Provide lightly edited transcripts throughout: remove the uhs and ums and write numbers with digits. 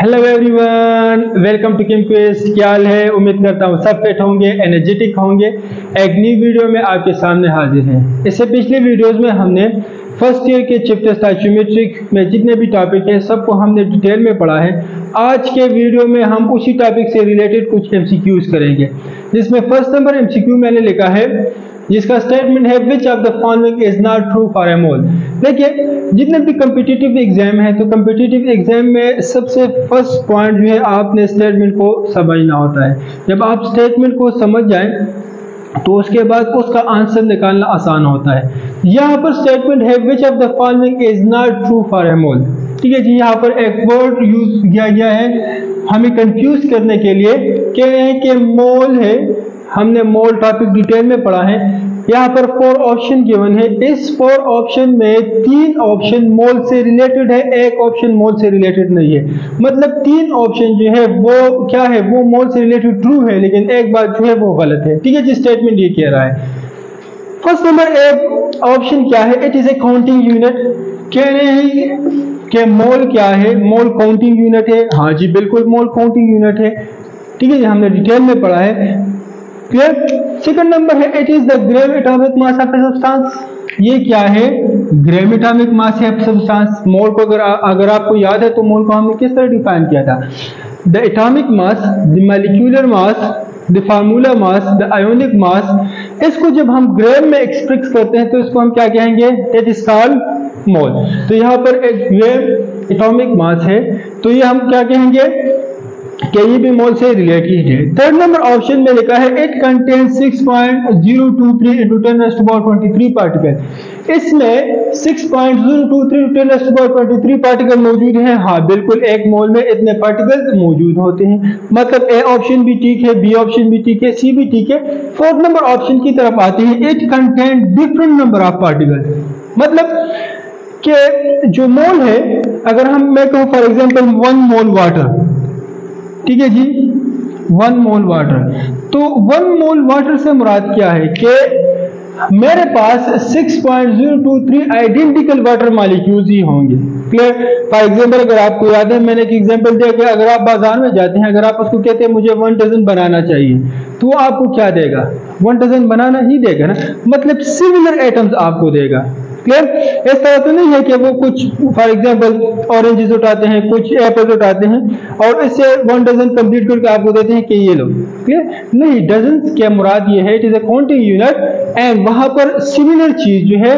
Hello everyone, welcome to Kim quiz. क्या हाल है? उम्मीद करता हूँ सब फिट होंगे, एनर्जेटिक होंगे। एक न्यू वीडियो में आपके सामने हाजिर हैं। इससे पिछले वीडियोस में हमने फर्स्ट ईयर के चैप्टर स्टैचियोमेट्रिक में जितने भी टॉपिक हैं सबको हमने डिटेल में पढ़ा है। आज के वीडियो में हम उसी टॉपिक से रिलेटेड कुछ एमसीक्यूज करेंगे, जिसमें फर्स्ट नंबर एमसीक्यू मैंने लिखा है जिसका स्टेटमेंट है which of the following is not true for a mole. देखिए, जितने भी कम्पिटिटिव एग्जाम है तो कम्पिटिटिव एग्जाम में सबसे फर्स्ट पॉइंट जो है आपने स्टेटमेंट को समझना होता है। जब आप स्टेटमेंट को समझ जाएं तो उसके बाद उसका आंसर निकालना आसान होता है। यहाँ पर स्टेटमेंट है which of the following is not true for a mole. ठीक है जी, यहाँ पर एक वर्ड यूज किया गया है हमें कंफ्यूज करने के लिए। कह रहे हैं कि मोल है, हमने मोल टॉपिक डिटेल में पढ़ा है। यहाँ पर 4 ऑप्शन गिवन है। इस 4 ऑप्शन में 3 ऑप्शन मोल से रिलेटेड है, एक ऑप्शन मोल से रिलेटेड नहीं है। मतलब 3 ऑप्शन जो है वो क्या है, वो मोल से रिलेटेड ट्रू है, लेकिन एक बात जो है वो गलत है। ठीक है जी, स्टेटमेंट ये कह रहा है। फर्स्ट नंबर एक ऑप्शन क्या है, it is a counting unit. कह रहे हैं कि मोल क्या है, मोल काउंटिंग यूनिट है। हाँ जी बिल्कुल, मोल काउंटिंग यूनिट है। ठीक है, हमने डिटेल में पढ़ा है। क्लियर। सेकंड नंबर है it is the gram atomic mass of a substance. ये क्या है, ग्रेव एटॉमिक मास है सब्सटेंस। मोल को अगर आपको याद है तो मोल को हमने किस तरह डिफाइन किया था, the atomic mass, the molecular mass, the formula mass, the ionic mass. इसको जब हम ग्रेव में एक्सप्रेस करते हैं तो इसको हम क्या कहेंगे, इट इज कॉल्ड मोल। तो यहाँ पर एक ग्रेव एटॉमिक मास है तो ये हम क्या कहेंगे कि ये भी मोल से रिलेटेड है। थर्ड नंबर ऑप्शन में लिखा है इट कंटेन्स 6.023 into 10⁻23 पार्टिकल। इसमें 6.023 into 10⁻23 पार्टिकल मौजूद हैं। हाँ बिल्कुल, एक मोल में इतने पार्टिकल मौजूद होते हैं। मतलब ए ऑप्शन भी ठीक है, बी ऑप्शन भी ठीक है, सी भी ठीक है। फोर्थ नंबर ऑप्शन की तरफ आते हैं, it contain different number of particle. मतलब कि जो मोल है, अगर मैं कहूँ फॉर एग्जाम्पल 1 मोल वाटर, ठीक है जी, 1 मोल वाटर, तो 1 मोल वाटर से मुराद क्या है कि मेरे पास 6.023 आइडेंटिकल वाटर मॉलिक्यूल्स ही होंगे। क्लियर। फॉर एग्जाम्पल अगर आपको याद है मैंने एक एग्जाम्पल दिया कि अगर आप बाजार में जाते हैं, अगर आप उसको कहते हैं मुझे 1 डजन बनाना चाहिए, तो वो आपको क्या देगा, 1 डजन बनाना ही देगा ना। मतलब सिमिलर आइटम्स आपको देगा। क्लियर। इस तरह तो नहीं है कि वो कुछ फॉर एग्जाम्पल ऑरेंजेस उठाते हैं, कुछ एप्पल्स उठाते हैं और इससे 1 डजन कंप्लीट करके आपको देते हैं कि ये लो। क्लियर। नहीं, डजन क्या मुराद ये है, it is a counting unit and वहां पर सिमिलर चीज जो है,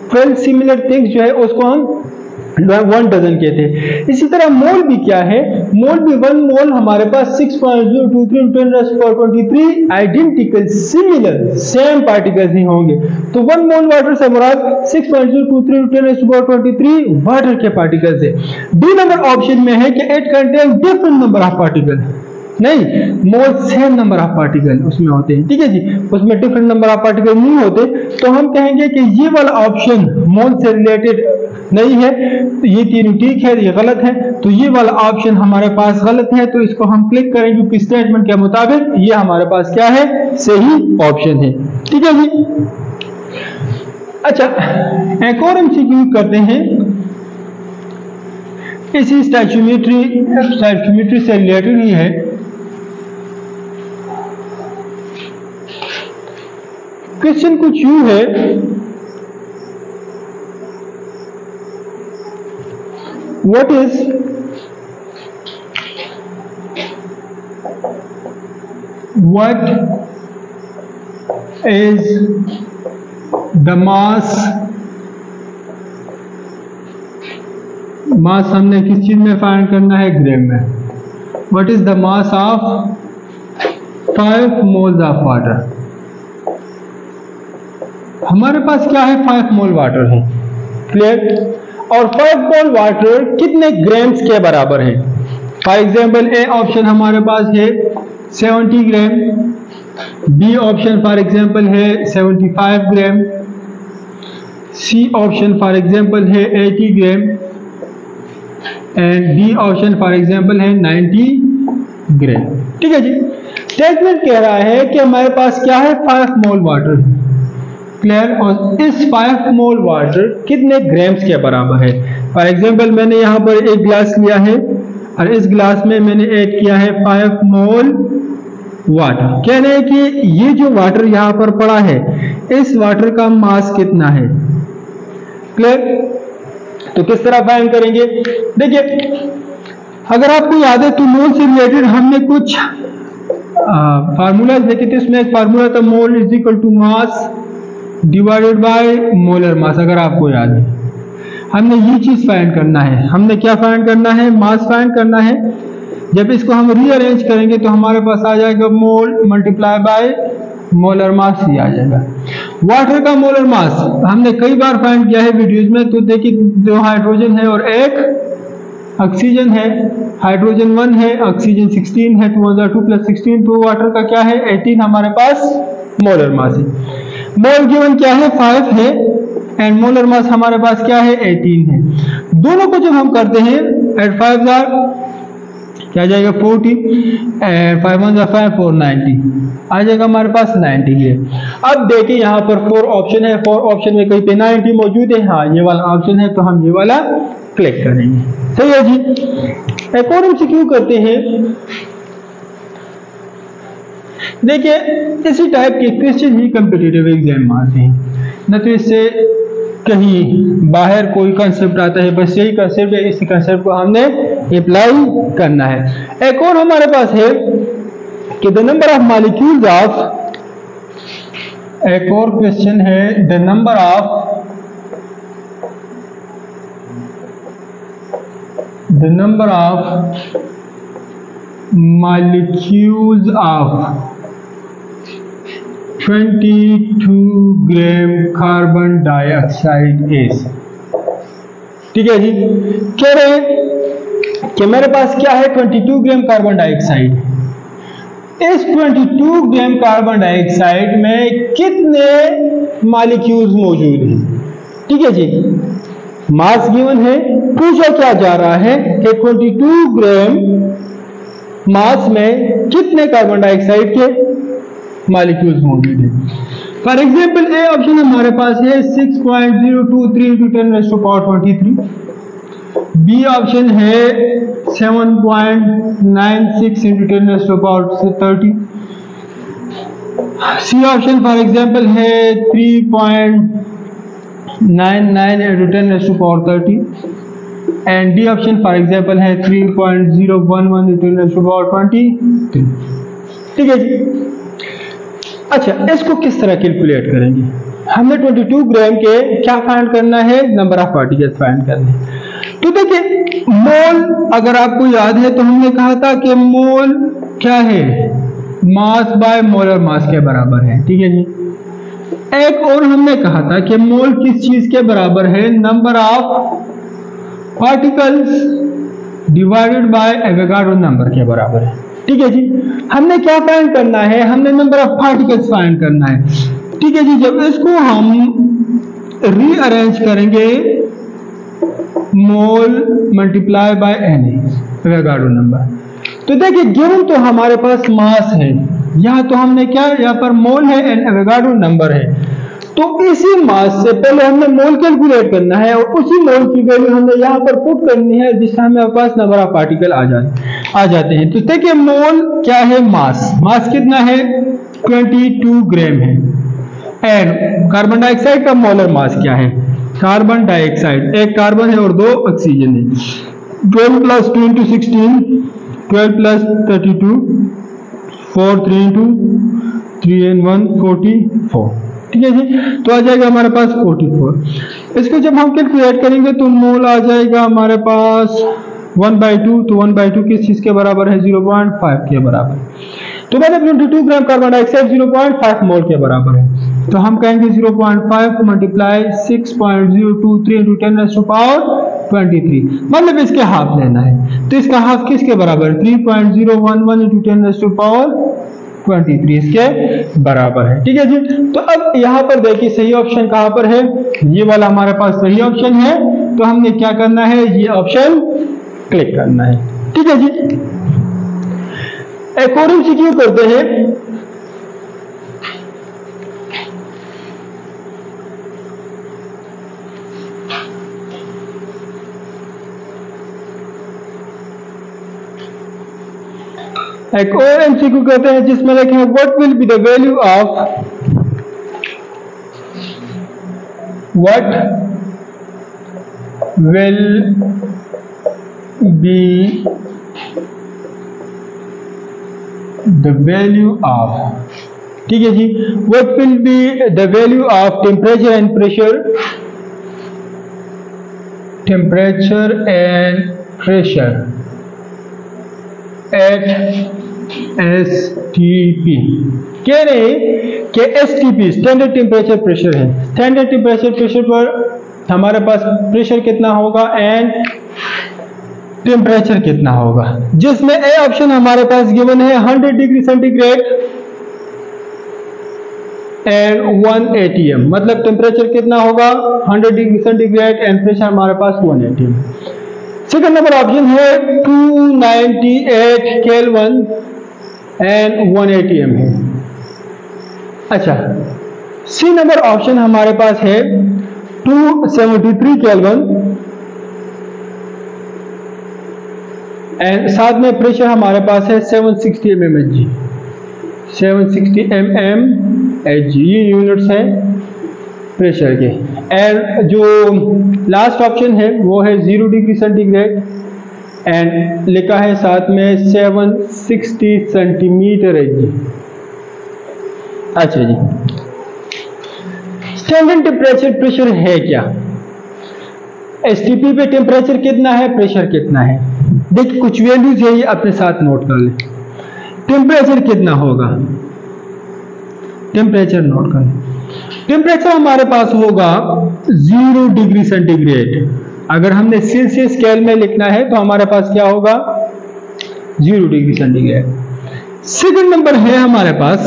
12 सिमिलर थिंग्स जो है उसको हम 1 डजन कहते हैं। इसी तरह मोल भी क्या है, मोल भी 1 मोल हमारे पास 6.023 into 10⁻23 identical similar same particles ही होंगे। तो 1 मोल वाटर से मुराद 6.023 into 10⁻23 वाटर के पार्टिकल्स है। डी नंबर ऑप्शन में है कि it contain different number of particle. नहीं, mole same number of particle उसमें होते हैं। ठीक है जी, उसमें डिफरेंट नंबर ऑफ पार्टिकल नहीं होते। तो हम कहेंगे कि ये वाला ऑप्शन मोल से रिलेटेड नहीं है, तो ये तीनों ठीक है, ये गलत है। तो ये वाला ऑप्शन हमारे पास गलत है, तो इसको हम क्लिक करेंगे क्योंकि स्टेटमेंट के मुताबिक ये हमारे पास क्या है, सही ऑप्शन है। ठीक है जी। अच्छा, एक और एमसीक्यू करते हैं इसी स्टैचियोमेट्री से रिलेटेड ही है। क्वेश्चन कुछ यूं है, what is the mass हमने किस चीज में फाइंड करना है, ग्रेव में। what is the mass of 5 moles of water। हमारे पास क्या है, 5 मोल वाटर है। क्लियर। और 5 मोल वाटर कितने ग्राम्स के बराबर है। फॉर एग्जाम्पल ए ऑप्शन हमारे पास है 70 ग्राम, बी ऑप्शन फॉर एग्जाम्पल है 75 ग्राम, सी ऑप्शन फॉर एग्जाम्पल है 80 gram and D option for example है 90 ग्राम। ठीक है जी। स्टेटमेंट कह रहा है कि हमारे पास क्या है, 5 मोल वाटर। क्लियर। और इस 5 मोल वाटर कितने ग्राम्स के बराबर है। फॉर एग्जाम्पल मैंने यहाँ पर एक ग्लास लिया है और इस गिलास में मैंने ऐड किया है 5 मोल वाटर। कह रहे हैं कि ये जो वाटर यहाँ पर पड़ा है, इस वाटर का मास कितना है। क्लियर? तो किस तरह फाइंड करेंगे? देखिए, अगर आपको याद है तो मोल से रिलेटेड हमने कुछ फार्मूला देखे थे। इसमें एक फार्मूला था, mole is equal to mass divided by molar mass. अगर आपको याद है, हमने ये चीज फाइंड करना है। हमने क्या फाइंड करना है? मास फाइंड करना है। जब इसको हम रीअरेंज करेंगे तो हमारे पास आ जाएगा मोल मल्टीप्लाई बाय मोलर मास ही आ जाएगा। वाटर का मोलर मास हमने कई बार फाइंड किया है वीडियोज में। तो देखिए, 2 हाइड्रोजन है और 1 ऑक्सीजन है। हाइड्रोजन 1 है, ऑक्सीजन 16 है। 2 + 2 + 16, तो वाटर का क्या है? 18 हमारे पास मोलर मास है। मोल गिवन क्या है? 5 है एंड मोलर मास हमारे पास क्या है? 18 है। दोनों को जब हम करते हैं, एट 5 क्या जाएगा? 40 एंड 5 1 5 4 90 आ जाएगा हमारे पास 90 है। अब देखिए, यहाँ पर 4 ऑप्शन है। 4 ऑप्शन में कहीं पे 90 मौजूद है। हाँ, ये वाला ऑप्शन है, तो हम ये वाला क्लिक करेंगे। सही है जी। एक और MCQ करते हैं। देखिए, इसी टाइप के क्वेश्चन ही कॉम्पिटिटिव एग्जाम में आते हैं, न तो इससे कहीं बाहर कोई कंसेप्ट आता है। बस यही कंसेप्ट है, इसी कंसेप्ट को हमने अप्लाई करना है। एक और हमारे पास है कि the number of molecules of, एक और क्वेश्चन है, the number of molecules of 22 gram carbon dioxide is। ठीक है जी। कह रहे हैं कि मेरे पास क्या है? 22 ग्राम कार्बन डाइऑक्साइड। इस 22 ग्राम कार्बन डाइऑक्साइड में कितने मॉलिक्यूल्स मौजूद हैं? ठीक है जी। मास गिवन है। पूछा क्या जा रहा है कि 22 ग्राम मास में कितने कार्बन डाइऑक्साइड के मॉलिक्यूल्स मौजूद हैं। फॉर एग्जांपल, ए ऑप्शन हमारे पास है 6.023 × 10⁻23। बी ऑप्शन है 7.96 × 10⁻30। सी ऑप्शन फॉर एग्जांपल है 3.99 × 10⁻30 and D option for example है 3.011 × 10⁻23। ठीक है जी। अच्छा, इसको किस तरह कैलकुलेट करेंगे? हमने 22 ग्राम के क्या फाइंड करना है? नंबर ऑफ पार्टिकल्स फाइंड करने हैं। तो देखिए, मोल अगर आपको याद है तो हमने कहा था कि मोल क्या है? मास बाय मोलर मास के बराबर है। ठीक है जी। एक और हमने कहा था कि मोल किस चीज के बराबर है? Number of particles divided by Avogadro number के बराबर है। ठीक है जी। हमने क्या फाइंड करना है? हमने नंबर ऑफ पार्टिकल्स फाइंड करना है। ठीक है जी। जब इसको हम रीअरेंज करेंगे, mole multiply by N Avogadro number, तो देखिए गिवन तो हमारे पास मास है, यहाँ तो हमने क्या, यहाँ पर मोल है एंड एवोगाड्रो नंबर है। तो इसी मास से पहले हमने मोल कैलकुलेट करना है और उसी मोल की वैल्यू हमने यहाँ पर पुट करनी है, जिससे हमें पास नंबर ऑफ पार्टिकल आ जाते हैं। तो देखिए, मोल क्या है? मास कितना है? 22 ग्राम है। एंड कार्बन डाइऑक्साइड का मोलर मास क्या है? कार्बन डाइऑक्साइड, एक कार्बन है और 2 ऑक्सीजन है। 12 + 2 × 16, 12 + 32, 4 3 2 3 and 1 44। ठीक है जी। तो आ जाएगा हमारे पास 44। इसको जब हम कैलकुलेट करेंगे तो मोल आ जाएगा हमारे पास 1/2। तो 1/2 किस चीज के बराबर है? 0.5 के बराबर। तो मतलब 22 ग्राम कार्बन डाइऑक्साइड 0.5 मोल के बराबर है। तो हम कहेंगे 0.5 मल्टीप्लाई 6.023 × 10⁻23, मतलब इसके हाफ लेना है। तो इसका हाफ किसके बराबर? 3.011 × 10⁻23 इसके बराबर है। ठीक है जी। तो अब यहाँ पर देखिए, सही ऑप्शन कहाँ पर है? ये वाला हमारे पास सही ऑप्शन है। तो हमने क्या करना है? ये ऑप्शन क्लिक करना है। ठीक है जी। एक और MCQ करते हैं। एक और एमसीक्यू कहते हैं जिसमें लिखे हैं what will be the value of what will be the value of, ठीक है जी, what will be the value of temperature and pressure at STP। कह रहे हैं कि STP स्टैंडर्ड टेम्परेचर प्रेशर है। स्टैंडर्ड टेम्परेचर प्रेशर पर हमारे पास प्रेशर कितना होगा एंड टेम्परेचर कितना होगा, जिसमें ए ऑप्शन हमारे पास गिवन है 100 डिग्री सेंटीग्रेड एंड 1 atm, मतलब टेम्परेचर कितना होगा 100 डिग्री सेंटीग्रेड एंड प्रेशर हमारे पास 1 atm। सेकंड नंबर ऑप्शन है 298 केल्विन एंड 1 atm है। अच्छा, सी नंबर ऑप्शन हमारे पास है 273 केल्विन एंड साथ में प्रेशर हमारे पास है 760 mmHg। 760 mmHg ये यूनिट्स हैं प्रेशर के। एंड जो लास्ट ऑप्शन है वो है 0 डिग्री सेंटीग्रेड एंड लिखा है साथ में 760 सेंटीमीटर Hg। अच्छा जी, स्टैंडर्ड टेम्परेचर प्रेशर है क्या? एसटीपी पे टेम्परेचर कितना है, प्रेशर कितना है? देखिए कुछ वैल्यूज है, ये अपने साथ नोट कर लें। टेम्परेचर कितना होगा, टेम्परेचर नोट कर लें। टेम्परेचर हमारे पास होगा 0 डिग्री सेंटीग्रेड। अगर हमने सेल्सियस स्केल में लिखना है तो हमारे पास क्या होगा 0 डिग्री सेंटीग्रेड। सेकंड नंबर है हमारे पास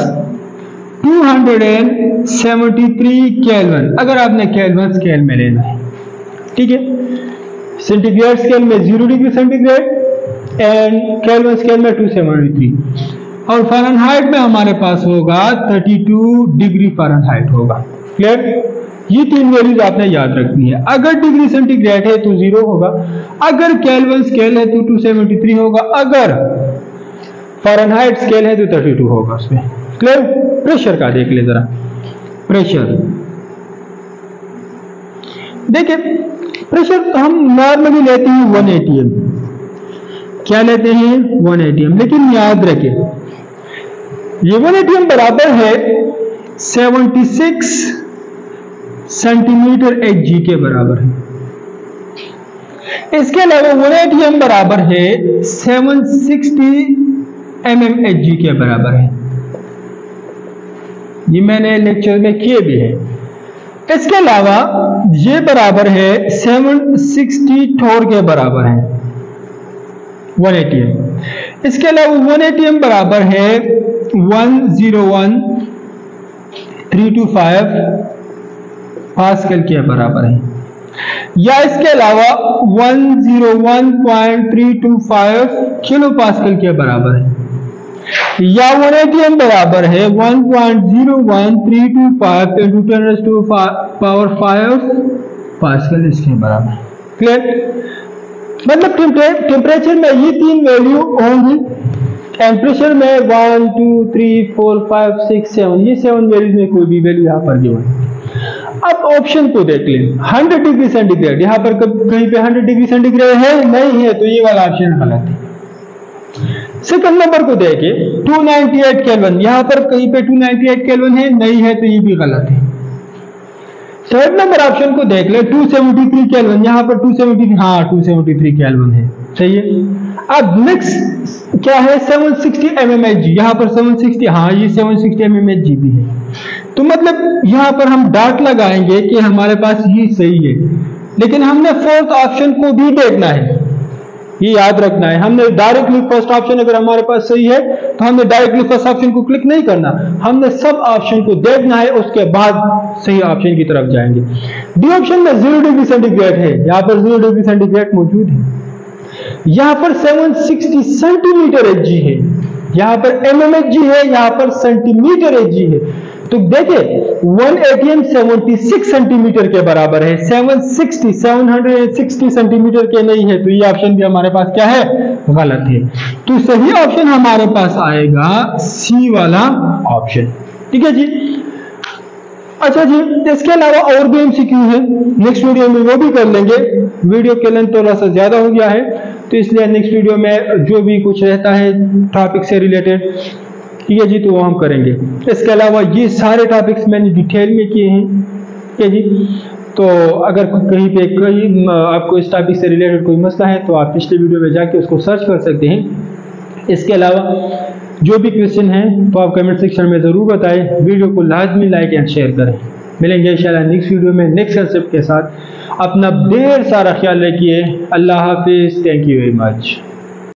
273 केल्विन, अगर आपने केल्विन स्केल में लेना है, ठीक है। सेंटीग्रेड स्केल में 0 degree centigrade and kelvin scale में 273 और फ़ारेनहाइट में हमारे पास होगा 32 डिग्री फ़ारेनहाइट होगा। क्लियर? ये तीन वैल्यूज आपने याद रखनी है। अगर डिग्री सेंटीग्रेड है तो 0 होगा, अगर केल्विन स्केल है तो 273 होगा, अगर फ़ारेनहाइट स्केल है तो 32 होगा उसमें। क्लियर? प्रेशर का देख ले जरा। प्रेशर देखिए, प्रेशर तो हम नॉर्मली लेते हैं 1 atm। क्या लेते हैं 1 atm, लेकिन याद रखें ये 1 atm बराबर है 76 सेंटीमीटर Hg के बराबर है। इसके अलावा 1 atm बराबर है 760 mmHg के बराबर है। ये मैंने लेक्चर में किए भी है। इसके अलावा ये बराबर है 760 ठोर के बराबर है 1 atm। इसके अलावा 1 atm बराबर है 101325 पास्कल के बराबर है, या इसके अलावा 101.325 किलो पास्कल के बराबर है, या 1 atm बराबर है 1.01325 into 10⁵ पास्कल इसके बराबर। क्लियर? मतलब टेम्परेचर में ये तीन वैल्यू होंगी, टेम्परेचर में 1 2 3 4 5 6 7, ये 7 वैल्यूज में कोई भी वैल्यू यहाँ पर गिवन है। अब ऑप्शन को देख लें, 100 डिग्री सेंटीग्रेड, यहाँ पर कहीं पे 100 डिग्री सेंटीग्रेड है नहीं है, तो ये वाला ऑप्शन गलत है। सेकंड नंबर को देखिए 298 केल्विन, यहाँ पर कहीं पे 298 केल्विन है नहीं है, तो ये भी गलत है। थर्ड नंबर ऑप्शन को देख ले 273 केल्विन, यहाँ पर 273, हाँ 273 केल्विन है, सही है। अब नेक्स्ट क्या है 760 mmHg, यहाँ पर 760, हाँ ये 760 mmHg भी है। तो मतलब यहाँ पर हम डाट लगाएंगे कि हमारे पास ये सही है, लेकिन हमने फोर्थ ऑप्शन को भी देखना है, ये याद रखना है। हमने डायरेक्टली फर्स्ट ऑप्शन अगर हमारे पास सही है तो हमने डायरेक्टली फर्स्ट ऑप्शन को क्लिक नहीं करना, हमने सब ऑप्शन को देखना है, उसके बाद सही ऑप्शन की तरफ जाएंगे। डी ऑप्शन में 0 डिग्री सेंटीग्रेड है, यहाँ पर 0 डिग्री सेंटीग्रेड मौजूद है। यहाँ पर 760 सेंटीमीटर Hg है, यहाँ पर mmHg है, यहाँ पर सेंटीमीटर Hg है। तो देखिए 1 ATM 76 सेंटीमीटर के बराबर है, 760 सेंटीमीटर के नहीं है, तो ये ऑप्शन भी हमारे पास क्या है, गलत है। तो सही ऑप्शन हमारे पास आएगा सी वाला ऑप्शन। ठीक है जी। अच्छा जी, इसके अलावा और भी MCQ है, नेक्स्ट वीडियो में वो भी कर लेंगे। वीडियो के लेंथ थोड़ा सा ज्यादा हो गया है, तो इसलिए नेक्स्ट वीडियो में जो भी कुछ रहता है टॉपिक से रिलेटेड, ठीक है जी, तो वो हम करेंगे। इसके अलावा ये सारे टॉपिक्स मैंने डिटेल में किए हैं। ठीक है जी। तो अगर कहीं पे आपको इस टॉपिक से रिलेटेड कोई मसला है तो आप पिछले वीडियो में जाके उसको सर्च कर सकते हैं। इसके अलावा जो भी क्वेश्चन है तो आप कमेंट सेक्शन में ज़रूर बताएं। वीडियो को लाजमी लाइक एंड शेयर करें। मिलेंगे इंशाल्लाह नेक्स्ट वीडियो में नेक्स्ट कंसेप्ट के साथ। अपना ढेर सारा ख्याल रखिए। अल्लाह हाफिज़। Thank you very much.